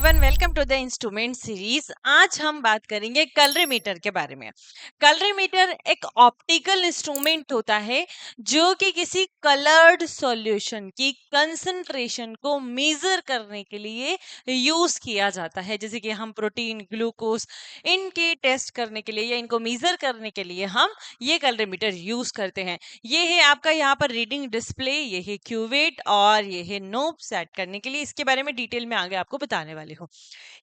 Everyone, welcome to the instrument series. आज हम बात करेंगे कलरीमीटर के बारे में। कलरीमीटर एक ऑप्टिकल इंस्ट्रूमेंट होता है जो कि किसी कलर्ड सॉल्यूशन की कंसंट्रेशन को मेजर करने के लिए यूज किया जाता है। जैसे कि हम प्रोटीन, ग्लूकोज, इनके टेस्ट करने के लिए या इनको मेजर करने के लिए हम ये कलरीमीटर यूज करते हैं। ये है आपका यहाँ पर रीडिंग डिस्प्ले, ये है क्यूवेट और ये है नोब सेट करने के लिए। इसके बारे में डिटेल में आगे आपको बताने वाली हूँ।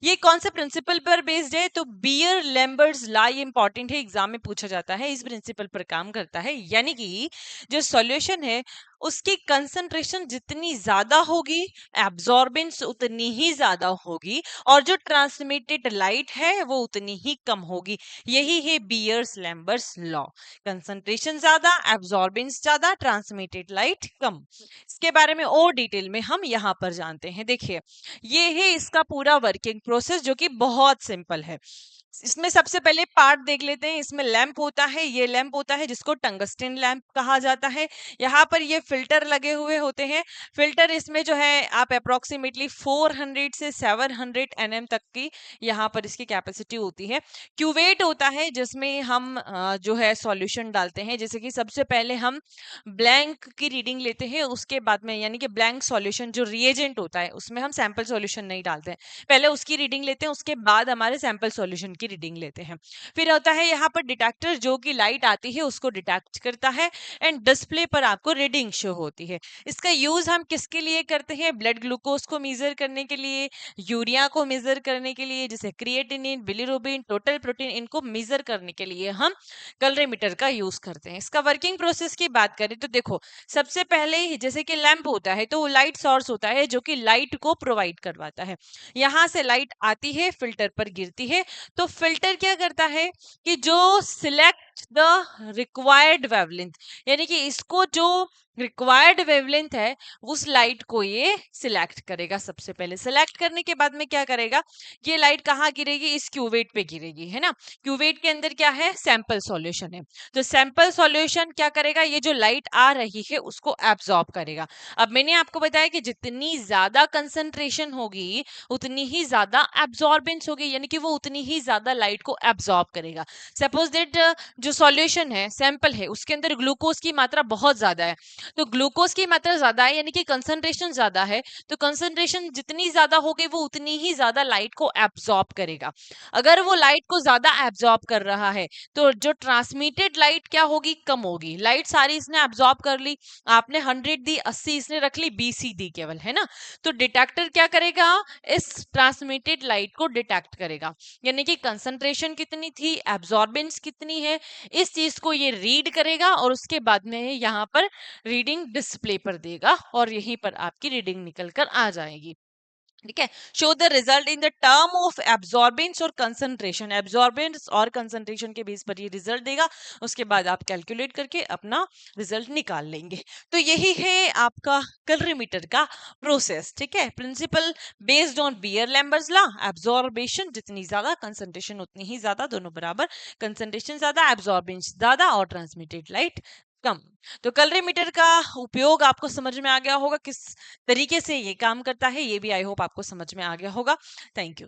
ये कौन से प्रिंसिपल पर बेस्ड है? तो बियर लैम्बर्ट्स लॉ इंपॉर्टेंट है, एग्जाम में पूछा जाता है। इस प्रिंसिपल पर काम करता है, यानी कि जो सॉल्यूशन है उसकी कंसंट्रेशन जितनी ज्यादा होगी, एब्जॉर्बेंस उतनी ही ज्यादा होगी, और जो ट्रांसमिटेड लाइट है वो उतनी ही कम होगी। यही है बियर्स लैम्बर्ट्स लॉ। कंसंट्रेशन ज्यादा, एब्जॉर्बेंस ज्यादा, ट्रांसमिटेड लाइट कम। इसके बारे में और डिटेल में हम यहाँ पर जानते हैं। देखिए, ये है इसका पूरा वर्किंग प्रोसेस, जो कि बहुत सिंपल है। इसमें सबसे पहले पार्ट देख लेते हैं। इसमें लैंप होता है, ये लैंप होता है जिसको टंगस्टन लैंप कहा जाता है। यहाँ पर ये फिल्टर लगे हुए होते हैं। फिल्टर इसमें जो है आप अप्रोक्सीमेटली 400 से 700 nm तक की यहाँ पर इसकी कैपेसिटी होती है। क्यूवेट होता है जिसमें हम जो है सॉल्यूशन डालते हैं। जैसे कि सबसे पहले हम ब्लैंक की रीडिंग लेते हैं, उसके बाद में यानी कि ब्लैंक सॉल्यूशन जो रिएजेंट होता है उसमें हम सैंपल सॉल्यूशन नहीं डालते हैं, पहले उसकी रीडिंग लेते हैं, उसके बाद हमारे सैंपल सॉल्यूशन की रीडिंग लेते हैं। फिर होता है यहाँ पर डिटेक्टर, जो कि लाइट आती है उसको डिटेक्ट करता है एंड डिस्प्ले पर आपको रीडिंग शो होती है। इसका यूज हम किसके लिए करते हैं? ब्लड ग्लूकोज को मेजर करने के लिए, यूरिया को मेजर करने के लिए, जैसे क्रिएटिनिन, बिलिरुबिन, टोटल प्रोटीन, इनको मेजर करने के लिए हम कलरीमीटर का यूज करते हैं। इसका वर्किंग प्रोसेस की बात करें तो देखो, सबसे पहले जैसे कि लैंप होता है तो वो लाइट सोर्स होता है जो कि लाइट को प्रोवाइड करवाता है। यहाँ से लाइट आती है, फिल्टर पर गिरती है, तो फिल्टर क्या करता है कि जो सिलेक्ट द रिक्वायर्ड वेवलेंथ, यानी कि इसको जो रिक्वायर्ड वेवलेंथ है उस लाइट को ये सिलेक्ट करेगा। सबसे पहले सिलेक्ट करने के बाद में क्या करेगा, ये लाइट कहाँ गिरेगी? इस क्यूवेट पे गिरेगी, है ना। क्यूवेट के अंदर क्या है? सैंपल सॉल्यूशन है। तो सैंपल सॉल्यूशन क्या करेगा? ये जो लाइट आ रही है उसको एब्जॉर्ब करेगा। अब मैंने आपको बताया कि जितनी ज्यादा कंसंट्रेशन होगी उतनी ही ज्यादा एब्जॉर्बेंस होगी, यानी कि वो उतनी ही ज्यादा लाइट को एब्जॉर्ब करेगा। सपोज दैट जो सॉल्यूशन है, सैंपल है, उसके अंदर ग्लूकोज की मात्रा बहुत ज्यादा है, तो ग्लूकोज की मात्रा ज्यादा है यानी कि कंसंट्रेशन ज्यादा है, तो कंसंट्रेशन जितनी ज्यादा होगी वो उतनी ही ज्यादा लाइट को एब्जॉर्ब करेगा। अगर वो लाइट को ज्यादा एब्जॉर्ब कर रहा है तो जो ट्रांसमिटेड लाइट क्या होगी? कम होगी। लाइट सारी इसने एब्जॉर्ब कर ली, आपने 100 दी, 80 इसने रख ली, 20 ही दी केवल, है ना। तो डिटेक्टर क्या करेगा? इस ट्रांसमिटेड लाइट को डिटेक्ट करेगा, यानी कि कंसंट्रेशन कितनी थी, एब्जॉर्बेंस कितनी है, इस चीज को ये रीड करेगा और उसके बाद में यहाँ पर रीडिंग डिस्प्ले पर देगा और यहीं पर आपकी रीडिंग निकल कर आ जाएगी। ठीक है। Show the result in the term of absorbance और कंसंट्रेशन। एब्जॉर्बेंस और कंसंट्रेशन के बेस पर ये रिजल्ट देगा, उसके बाद आप कैलकुलेट करके अपना रिजल्ट निकाल लेंगे। तो यही है आपका कलरीमीटर का प्रोसेस। ठीक है। Principle based on Beer Lambert's law, absorption जितनी ज्यादा, कंसंट्रेशन उतनी ही ज्यादा, दोनों बराबर। कंसंट्रेशन ज्यादा, एब्जॉर्बेंस ज्यादा और ट्रांसमिटेड लाइट कम। तो कलरीमीटर का उपयोग आपको समझ में आ गया होगा, किस तरीके से ये काम करता है, ये भी आई होप आपको समझ में आ गया होगा। Thank you.